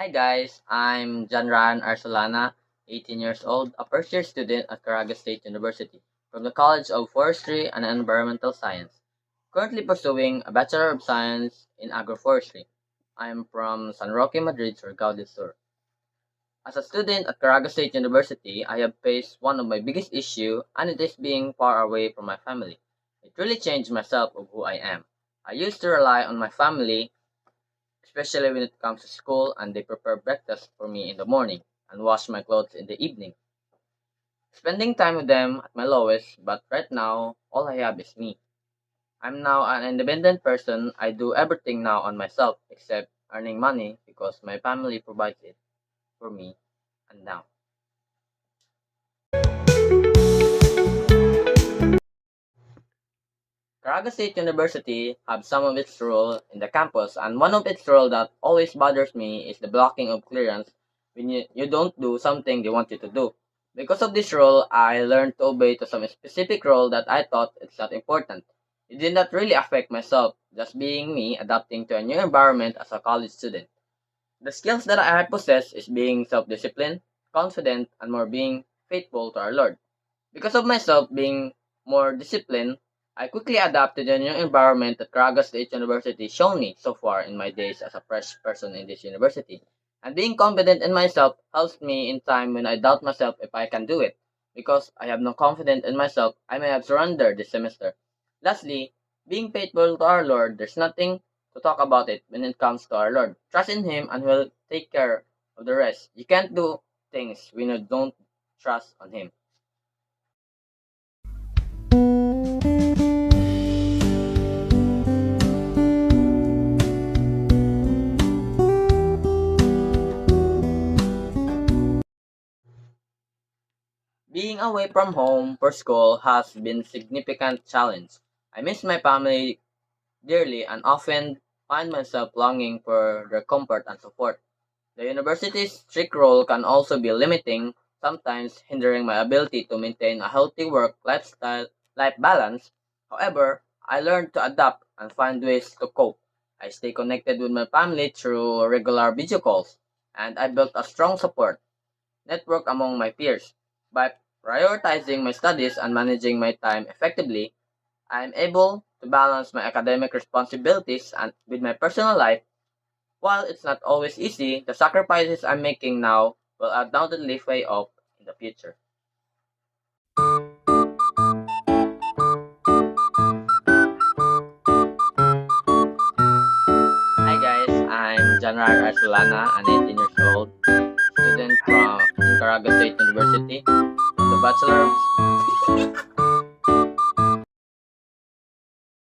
Hi guys, I'm Janran Arsolana, 18 years old, a first year student at Caraga State University from the College of Forestry and Environmental Science. Currently pursuing a Bachelor of Science in Agroforestry. I'm from San Roque, Madrid, Surigao del Sur. As a student at Caraga State University, I have faced one of my biggest issues, and it is being far away from my family. It really changed myself of who I am. I used to rely on my family, especially when it comes to school, and they prepare breakfast for me in the morning and wash my clothes in the evening. Spending time with them at my lowest, but right now, all I have is me. I'm now an independent person. I do everything now on myself except earning money because my family provides it for me and now. Caraga State University have some of its rule in the campus, and one of its rule that always bothers me is the blocking of clearance when you don't do something they want you to do. Because of this rule, I learned to obey to some specific rule that I thought it's not important. It did not really affect myself, just being me adapting to a new environment as a college student. The skills that I possess is being self-disciplined, confident, and more being faithful to our Lord. Because of myself being more disciplined, I quickly adapted to the new environment that Caraga State University shown me so far in my days as a fresh person in this university. And being confident in myself helps me in time when I doubt myself if I can do it. Because I have no confidence in myself, I may have surrendered this semester. Lastly, being faithful to our Lord, there's nothing to talk about it when it comes to our Lord. Trust in Him and He'll take care of the rest. You can't do things when you don't trust on Him. Being away from home for school has been significant challenge. I miss my family dearly and often find myself longing for their comfort and support. The university's strict role can also be limiting, sometimes hindering my ability to maintain a healthy work lifestyle life balance. However, I learned to adapt and find ways to cope. I stay connected with my family through regular video calls, and I built a strong support network among my peers. By prioritizing my studies and managing my time effectively, I am able to balance my academic responsibilities and with my personal life. While it's not always easy, the sacrifices I'm making now will undoubtedly pay off in the future. Hi guys, I'm Janrar Arsulana, an 18 years old student from Caraga State University, from the Bachelor of